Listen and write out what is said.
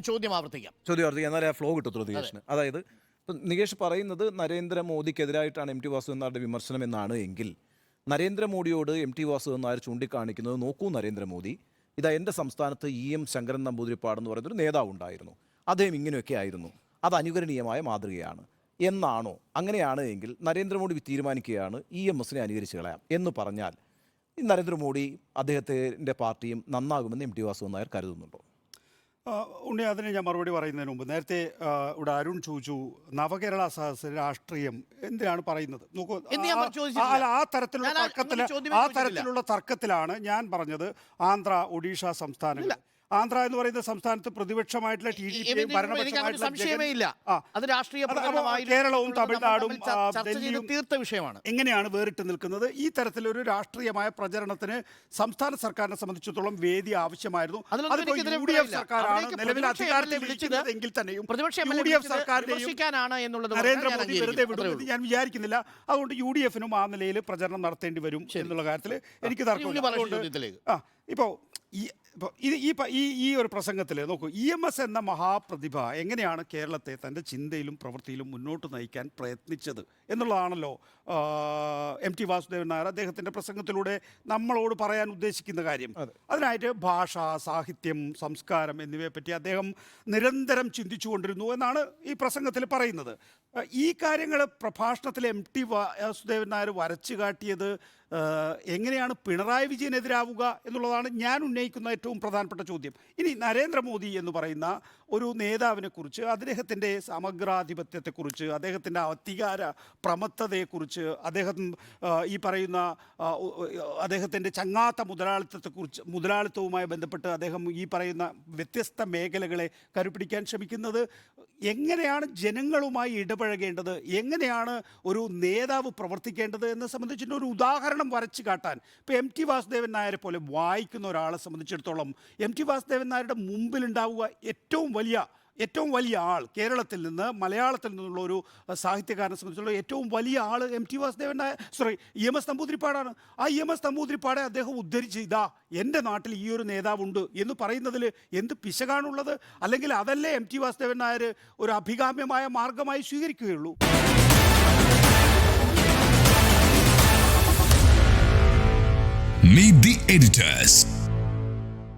ചോദ്യം ആവർത്തിക്കാം. എന്നാലേ ആ ഫ്ലോ കിട്ടത്തുള്ളൂ നികേഷിന്. അതായത് ഇപ്പം നികേഷ് പറയുന്നത് നരേന്ദ്രമോദിക്കെതിരായിട്ടാണ് എം ടി വാസുദേവനാരുടെ വിമർശനം എന്നാണ് എങ്കിൽ, നരേന്ദ്രമോദിയോട് എം ടി വാസുദേവനാർ ചൂണ്ടിക്കാണിക്കുന്നത്, നോക്കൂ നരേന്ദ്രമോദി, ഇതാ എൻ്റെ സംസ്ഥാനത്ത് EM ശങ്കരൻ നമ്പൂതിരിപ്പാട് എന്ന് പറയുന്നൊരു നേതാവ് ഉണ്ടായിരുന്നു, അദ്ദേഹം ഇങ്ങനെയൊക്കെ ആയിരുന്നു, അത് അനുകരണീയമായ മാതൃകയാണ് എന്നാണോ? അങ്ങനെയാണ് എങ്കിൽ നരേന്ദ്രമോദി തീരുമാനിക്കുകയാണ് EMSനെ അനുകരിച്ച് കളയാം എന്ന് പറഞ്ഞാൽ ഈ നരേന്ദ്രമോദി അദ്ദേഹത്തിൻ്റെ പാർട്ടിയും നന്നാകുമെന്ന് എം ടി വാസുദേവൻ നായർ കരുതുന്നുണ്ടോ? ഉണ്ണി, അതിന് ഞാൻ മറുപടി പറയുന്നതിന് മുമ്പ് നേരത്തെ ഇവിടെ അരുൺ ചോദിച്ചു നവകേരള സഹസ് രാഷ്ട്രീയം എന്തിനാണ് പറയുന്നത്. നോക്കൂ, ആ തരത്തിലുള്ള തർക്കത്തിലാണ് ഞാൻ പറഞ്ഞത്. ആന്ധ്ര, ഒഡീഷ സംസ്ഥാനങ്ങൾ, ആന്ധ്ര എന്ന് പറയുന്ന സംസ്ഥാനത്ത് പ്രതിപക്ഷമായിട്ടുള്ള TDP കേരളവും തമിഴ്നാടും ഡൽഹിയും തീർത്ത വിഷയമാണ്. എങ്ങനെയാണ് വേറിട്ട് നിൽക്കുന്നത്? ഈ തരത്തിലൊരു രാഷ്ട്രീയമായ പ്രചരണത്തിന് സംസ്ഥാന സർക്കാരിനെ സംബന്ധിച്ചിടത്തോളം വേദി ആവശ്യമായിരുന്നു. അതിപ്പോൾ UDF സർക്കാരാണ് നിലവിൽ അധികാരത്തെ വിളിച്ചതെങ്കിൽ തന്നെയും UDF സർക്കാരിനെയും നരേന്ദ്രമോദി വെറുതെ വിടുമെന്ന് ഞാൻ വിചാരിക്കുന്നില്ല. അതുകൊണ്ട് UDFനും ആ നിലയിൽ പ്രചരണം നടത്തേണ്ടി വരും എന്നുള്ള കാര്യത്തിൽ എനിക്ക് തർക്കമില്ല. ഇപ്പോൾ ഈ ഒരു പ്രസംഗത്തിൽ നോക്കൂ, EMS എന്ന മഹാപ്രതിഭ എങ്ങനെയാണ് കേരളത്തെ തൻ്റെ ചിന്തയിലും പ്രവൃത്തിയിലും മുന്നോട്ട് നയിക്കാൻ പ്രയത്നിച്ചത് എന്നുള്ളതാണല്ലോ MT വാസുദേവൻ നായർ അദ്ദേഹത്തിൻ്റെ പ്രസംഗത്തിലൂടെ നമ്മളോട് പറയാൻ ഉദ്ദേശിക്കുന്ന കാര്യം. അതിനായിട്ട് ഭാഷ, സാഹിത്യം, സംസ്കാരം എന്നിവയെപ്പറ്റി അദ്ദേഹം നിരന്തരം ചിന്തിച്ചുകൊണ്ടിരുന്നു എന്നാണ് ഈ പ്രസംഗത്തിൽ പറയുന്നത്. ഈ കാര്യങ്ങൾ പ്രഭാഷണത്തിൽ MT വാസുദേവൻ നായർ വരച്ചു കാട്ടിയത് എങ്ങനെയാണ് പിണറായി വിജയനെതിരാവുക എന്നുള്ളതാണ് ഞാൻ ഉന്നയിക്കുന്ന ഏറ്റവും പ്രധാനപ്പെട്ട ചോദ്യം. ഇനി നരേന്ദ്രമോദി എന്ന് പറയുന്ന ഒരു നേതാവിനെ കുറിച്ച്, അദ്ദേഹത്തിൻ്റെ സമഗ്രാധിപത്യത്തെക്കുറിച്ച്, അദ്ദേഹത്തിൻ്റെ അധികാര പ്രമത്തതയെക്കുറിച്ച്, അദ്ദേഹം ഈ പറയുന്ന അദ്ദേഹത്തിൻ്റെ ചങ്ങാത്ത മുതലാളിത്തവുമായി ബന്ധപ്പെട്ട് അദ്ദേഹം ഈ പറയുന്ന വ്യത്യസ്ത മേഖലകളെ കരുപിടിക്കാൻ ശ്രമിക്കുന്നത്, എങ്ങനെയാണ് ജനങ്ങളുമായി ഇടപഴകേണ്ടത്, എങ്ങനെയാണ് ഒരു നേതാവ് പ്രവർത്തിക്കേണ്ടത് എന്നെ സംബന്ധിച്ചിട്ട് ഒരു ഉദാഹരണം വരച്ചു കാട്ടാൻ ഇപ്പോൾ MT വാസുദേവൻ നായരെ പോലെ വായിക്കുന്ന ഒരാളെ സംബന്ധിച്ചിടത്തോളം MT വാസുദേവൻ നായരുടെ മുമ്പിലുണ്ടാവുക ഏറ്റവും വലിയ ആൾ, കേരളത്തിൽ നിന്ന് മലയാളത്തിൽ നിന്നുള്ള ഒരു സാഹിത്യകാരനെ സംബന്ധിച്ചുള്ള ഏറ്റവും വലിയ ആൾ MT വാസുദേവൻ നായർ, EMS നമ്പൂതിരിപ്പാടാണ്. ആ EMS നമ്പൂതിരിപ്പാടെ അദ്ദേഹം ഉദ്ധരിച്ച്, ഇതാ എൻ്റെ നാട്ടിൽ ഈ ഒരു നേതാവുണ്ട് എന്ന് പറയുന്നതിൽ എന്ത് പിശകാണുള്ളത്? അല്ലെങ്കിൽ അതല്ലേ MT വാസുദേവൻ നായർ ഒരു അഭികാമ്യമായ മാർഗമായി സ്വീകരിക്കുകയുള്ളൂ? Meet the editors.